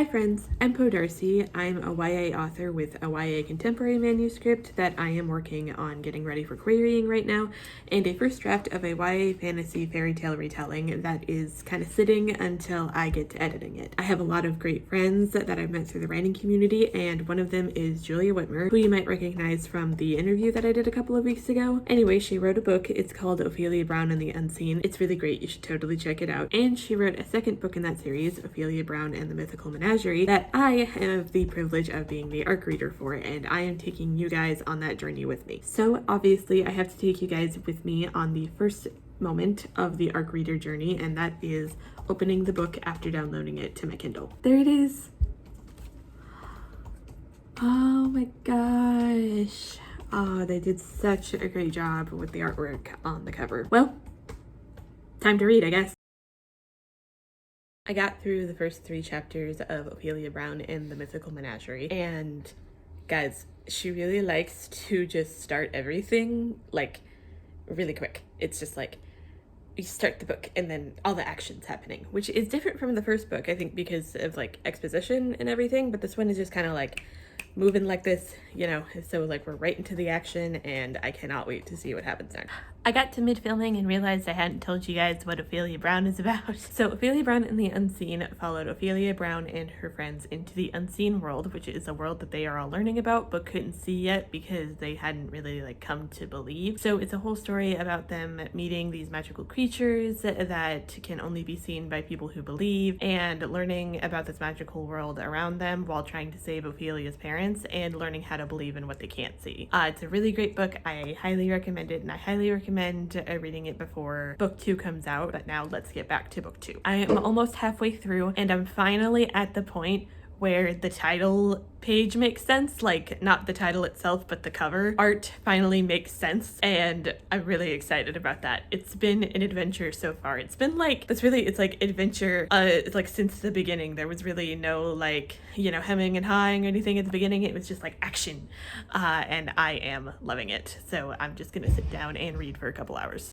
Hi friends, I'm Poe.Darcy. I'm a YA author with a YA contemporary manuscript that I am working on getting ready for querying right now, and a first draft of a YA fantasy fairy tale retelling that is kind of sitting until I get to editing it. I have a lot of great friends that I've met through the writing community, and one of them is Julia Witmer, who you might recognize from the interview that I did a couple of weeks ago. Anyway, she wrote a book. It's called Ophelia Brown and the Unseen. It's really great. You should totally check it out. And she wrote a second book in that series, Ophelia Brown and the Mythical Menagerie, that I have the privilege of being the ARC reader for, and I am taking you guys on that journey with me. So obviously I have to take you guys with me on the first moment of the ARC reader journey, and that is opening the book after downloading it to my Kindle. There it is. Oh my gosh. Oh, they did such a great job with the artwork on the cover. Well, time to read, I guess. I got through the first 3 chapters of Ophelia Brown in the Mythical Menagerie, and guys, she really likes to just start everything like really quick. It's just like you start the book and then all the action's happening, which is different from the first book, I think, because of like exposition and everything, but this one is just kind of like moving like this, you know, so like we're right into the action, and I cannot wait to see what happens next. I got to mid-filming and realized I hadn't told you guys what Ophelia Brown is about. So Ophelia Brown and the Unseen followed Ophelia Brown and her friends into the unseen world, which is a world that they are all learning about but couldn't see yet because they hadn't really like come to believe. So it's a whole story about them meeting these magical creatures that can only be seen by people who believe, and learning about this magical world around them while trying to save Ophelia's parents and learning how to believe in what they can't see. It's a really great book. I highly recommend it, and I highly recommend reading it before book 2 comes out. But now let's get back to book 2. I am almost halfway through, and I'm finally at the point where the title page makes sense, like not the title itself, but the cover art finally makes sense, and I'm really excited about that. It's been an adventure so far. It's been like, it's like adventure, it's like since the beginning. There was really no like, you know, hemming and hawing or anything at the beginning. It was just like action, and I am loving it. So I'm just gonna sit down and read for a couple hours.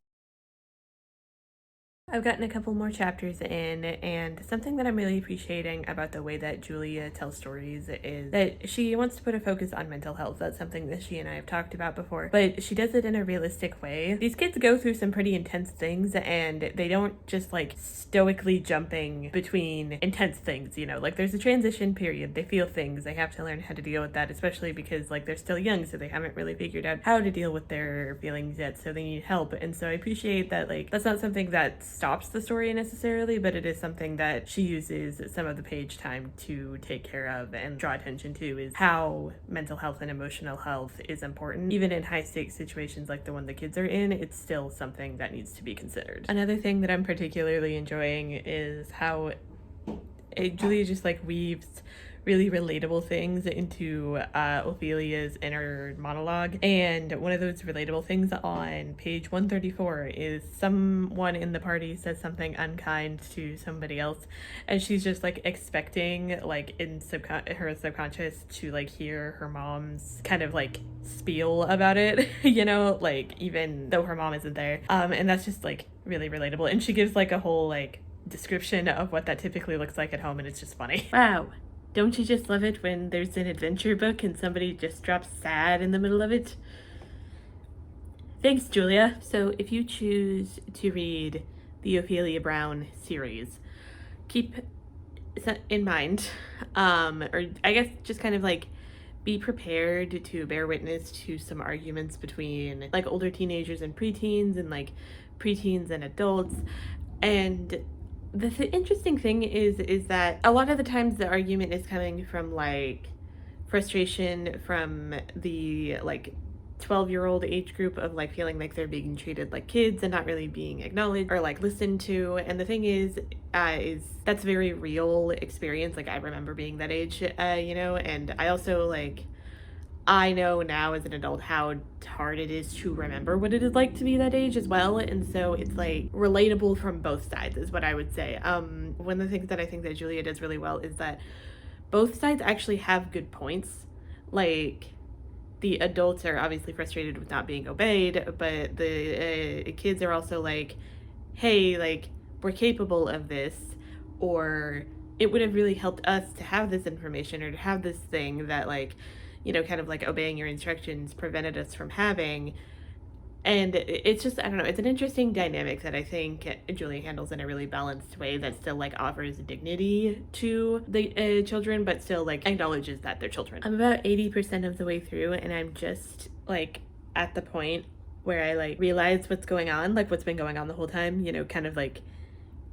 I've gotten a couple more chapters in, and something that I'm really appreciating about the way that Julia tells stories is that she wants to put a focus on mental health. That's something that she and I have talked about before, but she does it in a realistic way. These kids go through some pretty intense things, and they don't just like stoically jumping between intense things, you know, like there's a transition period. They feel things. They have to learn how to deal with that, especially because like they're still young, so they haven't really figured out how to deal with their feelings yet, so they need help. And so I appreciate that like that's not something that stops the story necessarily, but it is something that she uses some of the page time to take care of and draw attention to, is how mental health and emotional health is important. Even in high stakes situations like the one the kids are in, it's still something that needs to be considered. Another thing that I'm particularly enjoying is how Julia just like weaves really relatable things into Ophelia's inner monologue. And one of those relatable things on page 134 is someone in the party says something unkind to somebody else, and she's just like expecting like in her subconscious to like hear her mom's kind of like spiel about it, you know, like even though her mom isn't there. And that's just like really relatable, and she gives like a whole like description of what that typically looks like at home, and it's just funny. Wow. Don't you just love it when there's an adventure book and somebody just drops sad in the middle of it? Thanks, Julia. So if you choose to read the Ophelia Brown series, keep in mind, or I guess just kind of like be prepared to bear witness to some arguments between like older teenagers and preteens, and like preteens and adults. And the interesting thing is that a lot of the times the argument is coming from like frustration from the like 12-year-old age group of like feeling like they're being treated like kids and not really being acknowledged or like listened to. And the thing is that's very real experience. Like I remember being that age, you know, and I also like I know now as an adult how hard it is to remember what it is like to be that age as well, and so it's like relatable from both sides is what I would say. One of the things that I think that Julia does really well is that both sides actually have good points. Like the adults are obviously frustrated with not being obeyed, but the kids are also like, hey, like we're capable of this, or it would have really helped us to have this information, or to have this thing that, like, you know, kind of like obeying your instructions prevented us from having. And it's just, I don't know, it's an interesting dynamic that I think Julia handles in a really balanced way that still, like, offers dignity to the children, but still, like, acknowledges that they're children. I'm about 80% of the way through, and I'm just, like, at the point where I, like, realize what's going on, like, what's been going on the whole time, you know, kind of, like,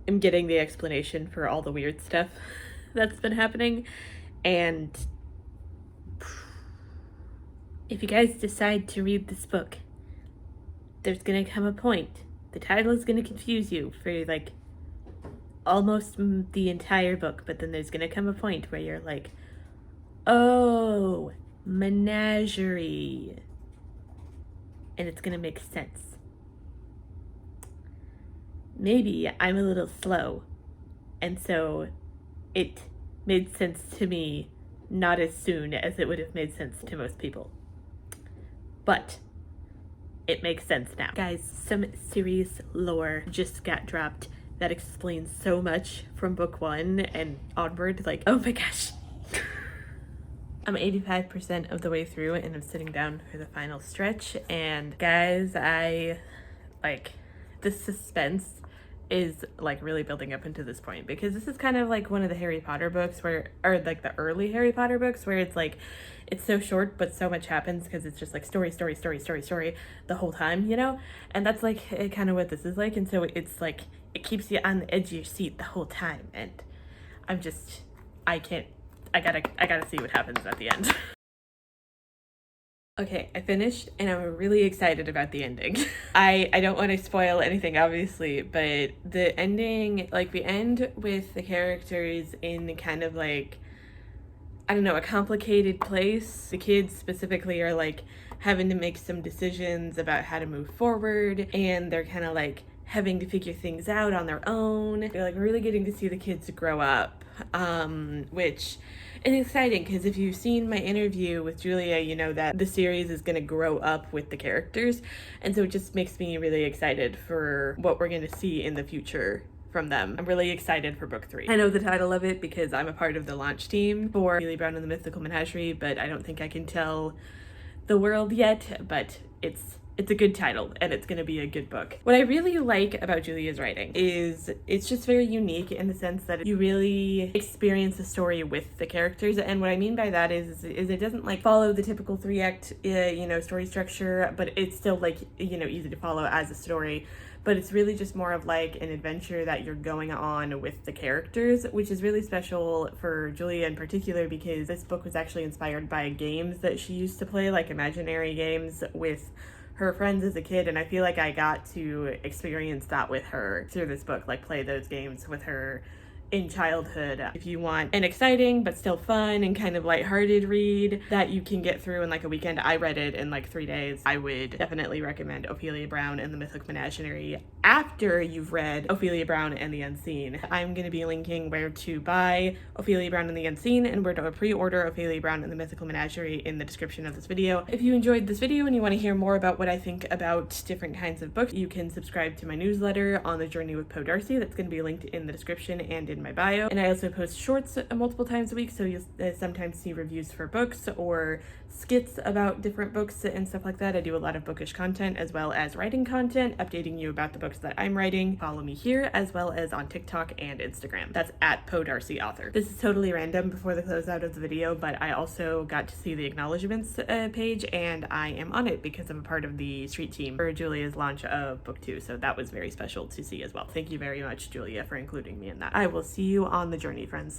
I'm getting the explanation for all the weird stuff that's been happening. And if you guys decide to read this book, there's gonna come a point, the title is gonna confuse you for, like, almost the entire book, but then there's gonna come a point where you're like, oh, menagerie, and it's gonna make sense. Maybe I'm a little slow, and so it made sense to me not as soon as it would have made sense to most people. But it makes sense now. Guys, some serious lore just got dropped that explains so much from book 1 and onward. Like, oh my gosh. I'm 85% of the way through, and I'm sitting down for the final stretch. And guys, the suspense is, like, really building up into this point, because this is kind of like one of the Harry Potter books or like the early Harry Potter books, where it's like, it's so short but so much happens, because it's just like story the whole time, you know? And that's like kind of what this is like. And so it's like, it keeps you on the edge of your seat the whole time, and I gotta see what happens at the end. Okay, I finished, and I'm really excited about the ending. I don't want to spoil anything, obviously, but the ending, like, we end with the characters in kind of like, I don't know, a complicated place. The kids specifically are, like, having to make some decisions about how to move forward, and they're kind of, like, having to figure things out on their own. They're, like, really getting to see the kids grow up, which is exciting, because if you've seen my interview with Julia, you know that the series is going to grow up with the characters, and so it just makes me really excited for what we're going to see in the future from them. I'm really excited for book 3. I know the title of it because I'm a part of the launch team for Ophelia Brown and the Mythical Menagerie, but I don't think I can tell the world yet, but it's a good title, and it's going to be a good book. What I really like about Julia's writing is it's just very unique in the sense that you really experience the story with the characters. And what I mean by that is it doesn't, like, follow the typical 3-act, story structure, but it's still, like, easy to follow as a story. But it's really just more of, like, an adventure that you're going on with the characters, which is really special for Julia in particular, because this book was actually inspired by games that she used to play, like imaginary games with her friends as a kid, and I feel like I got to experience that with her through this book, like play those games with her in childhood. If you want an exciting but still fun and kind of lighthearted read that you can get through in like a weekend, I read it in like 3 days. I would definitely recommend Ophelia Brown and the Mythical Menagerie after you've read Ophelia Brown and the Unseen. I'm going to be linking where to buy Ophelia Brown and the Unseen and where to pre-order Ophelia Brown and the Mythical Menagerie in the description of this video. If you enjoyed this video and you want to hear more about what I think about different kinds of books, you can subscribe to my newsletter on the journey with Poe.Darcy. That's going to be linked in the description and in my bio. And I also post shorts multiple times a week, so you'll sometimes see reviews for books or skits about different books and stuff like that. I do a lot of bookish content as well as writing content, updating you about the books that I'm writing. Follow me here as well as on TikTok and Instagram. That's at Poe.Darcy.Author. This is totally random before the closeout of the video, but I also got to see the acknowledgements page, and I am on it because I'm a part of the street team for Julia's launch of book 2, so that was very special to see as well. Thank you very much, Julia, for including me in that. I will see you on the journey, friends.